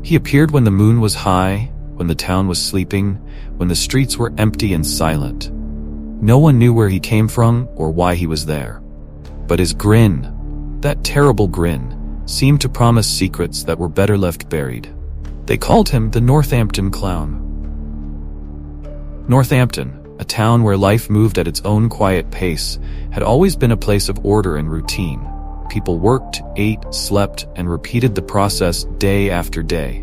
He appeared when the moon was high, when the town was sleeping, when the streets were empty and silent. No one knew where he came from or why he was there. But his grin, that terrible grin, seemed to promise secrets that were better left buried. They called him the Northampton Clown. Northampton, a town where life moved at its own quiet pace, had always been a place of order and routine. People worked, ate, slept, and repeated the process day after day.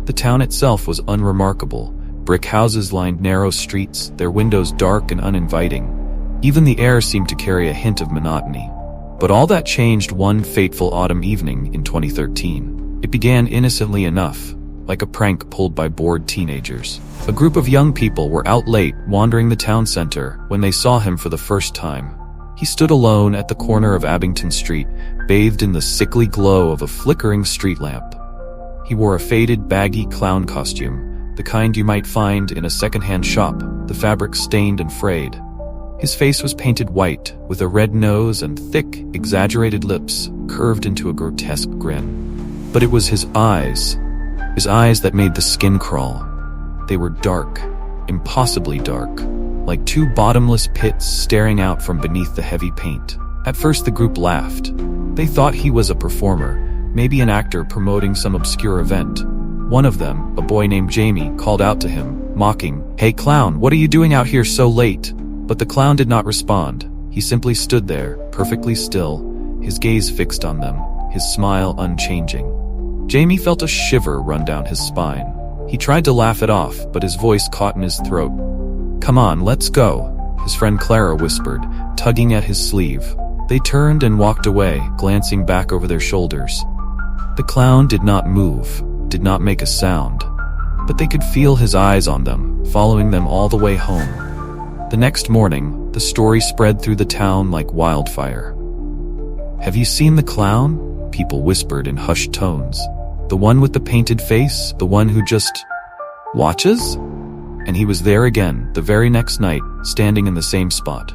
The town itself was unremarkable. Brick houses lined narrow streets, their windows dark and uninviting. Even the air seemed to carry a hint of monotony. But all that changed one fateful autumn evening in 2013. It began innocently enough, like a prank pulled by bored teenagers. A group of young people were out late, wandering the town center, when they saw him for the first time. He stood alone at the corner of Abington Street, bathed in the sickly glow of a flickering street lamp. He wore a faded, baggy clown costume, the kind you might find in a second-hand shop, the fabric stained and frayed. His face was painted white, with a red nose and thick, exaggerated lips curved into a grotesque grin. But it was his eyes that made the skin crawl. They were dark, impossibly dark, like two bottomless pits staring out from beneath the heavy paint. At first the group laughed. They thought he was a performer, maybe an actor promoting some obscure event. One of them, a boy named Jamie, called out to him, mocking, "Hey clown, what are you doing out here so late?" But the clown did not respond. He simply stood there, perfectly still, his gaze fixed on them, his smile unchanging. Jamie felt a shiver run down his spine. He tried to laugh it off, but his voice caught in his throat. "Come on, let's go," his friend Clara whispered, tugging at his sleeve. They turned and walked away, glancing back over their shoulders. The clown did not move, did not make a sound, but they could feel his eyes on them, following them all the way home. The next morning, the story spread through the town like wildfire. "Have you seen the clown?" people whispered in hushed tones. "The one with the painted face? The one who just watches?" And he was there again, the very next night, standing in the same spot.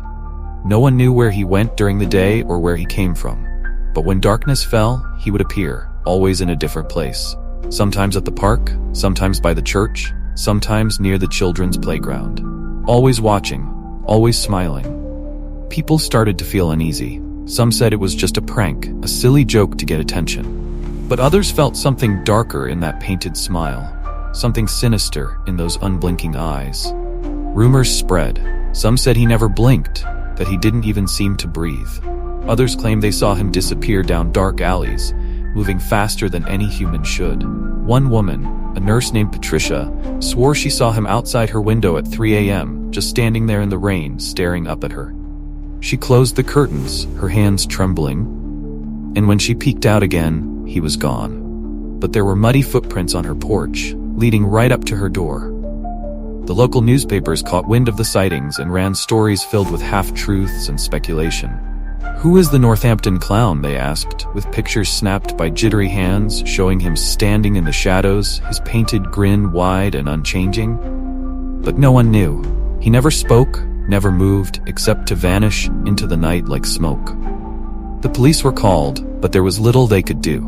No one knew where he went during the day or where he came from. But when darkness fell, he would appear, always in a different place. Sometimes at the park, sometimes by the church, sometimes near the children's playground. Always watching, always smiling. People started to feel uneasy. Some said it was just a prank, a silly joke to get attention. But others felt something darker in that painted smile, something sinister in those unblinking eyes. Rumors spread. Some said he never blinked, that he didn't even seem to breathe. Others claimed they saw him disappear down dark alleys, moving faster than any human should. One woman, a nurse named Patricia, swore she saw him outside her window at 3 a.m., just standing there in the rain, staring up at her. She closed the curtains, her hands trembling, and when she peeked out again, he was gone. But there were muddy footprints on her porch, leading right up to her door. The local newspapers caught wind of the sightings and ran stories filled with half-truths and speculation. "Who is the Northampton Clown?" they asked, with pictures snapped by jittery hands showing him standing in the shadows, his painted grin wide and unchanging. But no one knew. He never spoke, never moved, except to vanish into the night like smoke. The police were called, but there was little they could do.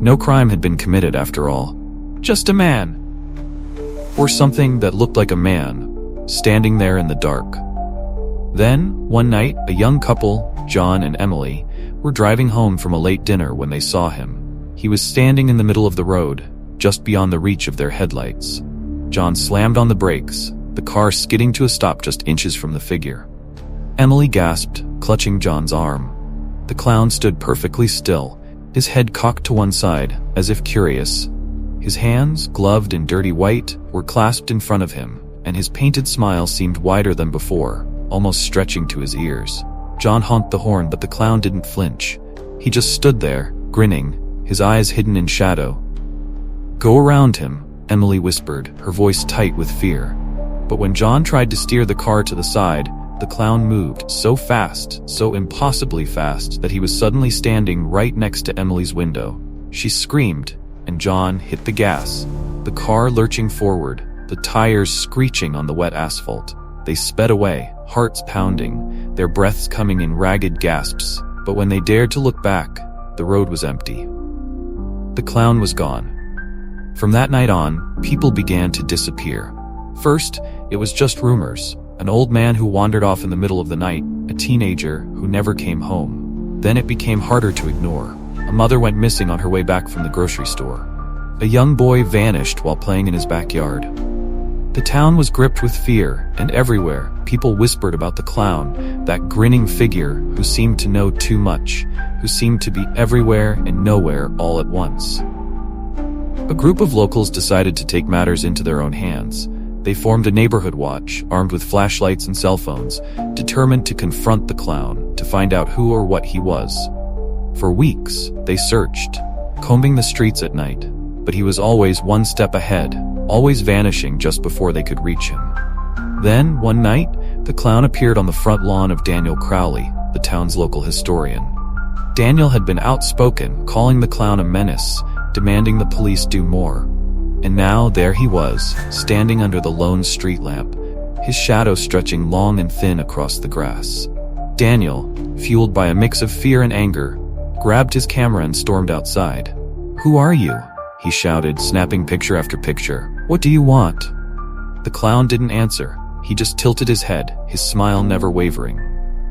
No crime had been committed after all. Just a man. Or something that looked like a man, standing there in the dark. Then, one night, a young couple, John and Emily, were driving home from a late dinner when they saw him. He was standing in the middle of the road, just beyond the reach of their headlights. John slammed on the brakes, the car skidding to a stop just inches from the figure. Emily gasped, clutching John's arm. The clown stood perfectly still, his head cocked to one side, as if curious. His hands, gloved in dirty white, were clasped in front of him, and his painted smile seemed wider than before, almost stretching to his ears. John honked the horn, but the clown didn't flinch. He just stood there, grinning, his eyes hidden in shadow. "Go around him," Emily whispered, her voice tight with fear. But when John tried to steer the car to the side, the clown moved so fast, so impossibly fast, that he was suddenly standing right next to Emily's window. She screamed, and John hit the gas, the car lurching forward, the tires screeching on the wet asphalt. They sped away, hearts pounding, their breaths coming in ragged gasps, but when they dared to look back, the road was empty. The clown was gone. From that night on, people began to disappear. First, it was just rumors. An old man who wandered off in the middle of the night, a teenager who never came home. Then it became harder to ignore. A mother went missing on her way back from the grocery store. A young boy vanished while playing in his backyard. The town was gripped with fear, and everywhere, people whispered about the clown, that grinning figure who seemed to know too much, who seemed to be everywhere and nowhere all at once. A group of locals decided to take matters into their own hands. They formed a neighborhood watch, armed with flashlights and cell phones, determined to confront the clown, to find out who or what he was. For weeks, they searched, combing the streets at night, but he was always one step ahead, always vanishing just before they could reach him. Then, one night, the clown appeared on the front lawn of Daniel Crowley, the town's local historian. Daniel had been outspoken, calling the clown a menace, demanding the police do more. And now there he was, standing under the lone street lamp, his shadow stretching long and thin across the grass. Daniel, fueled by a mix of fear and anger, grabbed his camera and stormed outside. "Who are you?" he shouted, snapping picture after picture. "What do you want?" The clown didn't answer. He just tilted his head, his smile never wavering.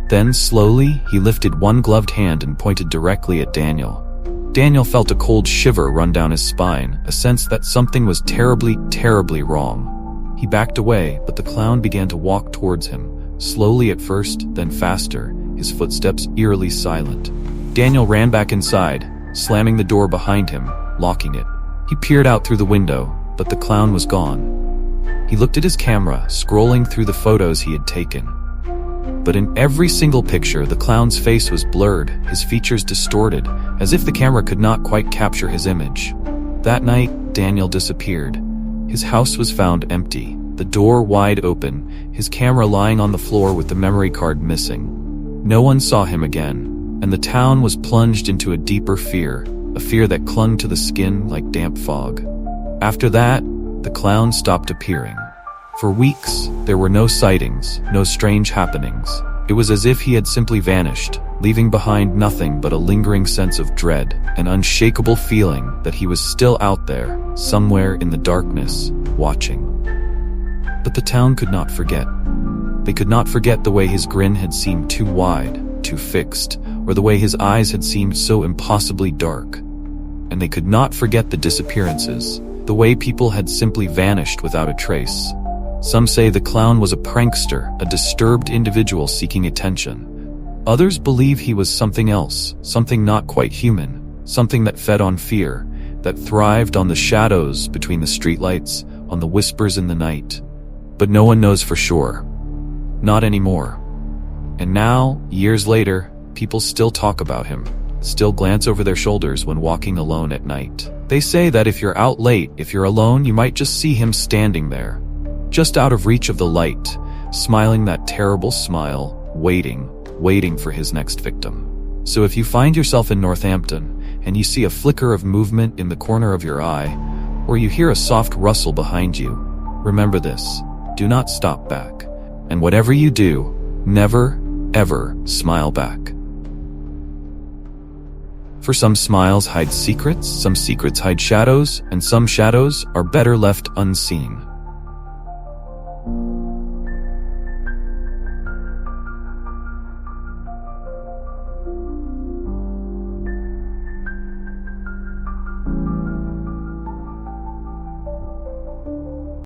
Then, slowly, he lifted one gloved hand and pointed directly at Daniel. Daniel felt a cold shiver run down his spine, a sense that something was terribly, terribly wrong. He backed away, but the clown began to walk towards him, slowly at first, then faster, his footsteps eerily silent. Daniel ran back inside, slamming the door behind him, locking it. He peered out through the window, but the clown was gone. He looked at his camera, scrolling through the photos he had taken. But in every single picture, the clown's face was blurred, his features distorted, as if the camera could not quite capture his image. That night, Daniel disappeared. His house was found empty, the door wide open, his camera lying on the floor with the memory card missing. No one saw him again, and the town was plunged into a deeper fear, a fear that clung to the skin like damp fog. After that, the clown stopped appearing. For weeks, there were no sightings, no strange happenings. It was as if he had simply vanished, leaving behind nothing but a lingering sense of dread, an unshakable feeling that he was still out there, somewhere in the darkness, watching. But the town could not forget. They could not forget the way his grin had seemed too wide, too fixed, or the way his eyes had seemed so impossibly dark. And they could not forget the disappearances, the way people had simply vanished without a trace. Some say the clown was a prankster, a disturbed individual seeking attention. Others believe he was something else, something not quite human, something that fed on fear, that thrived on the shadows between the streetlights, on the whispers in the night. But no one knows for sure. Not anymore. And now, years later, people still talk about him, still glance over their shoulders when walking alone at night. They say that if you're out late, if you're alone, you might just see him standing there, just out of reach of the light, smiling that terrible smile, waiting for his next victim. So if you find yourself in Northampton, and you see a flicker of movement in the corner of your eye, or you hear a soft rustle behind you, remember this: do not stop back. And whatever you do, never, ever smile back. For some smiles hide secrets, some secrets hide shadows, and some shadows are better left unseen.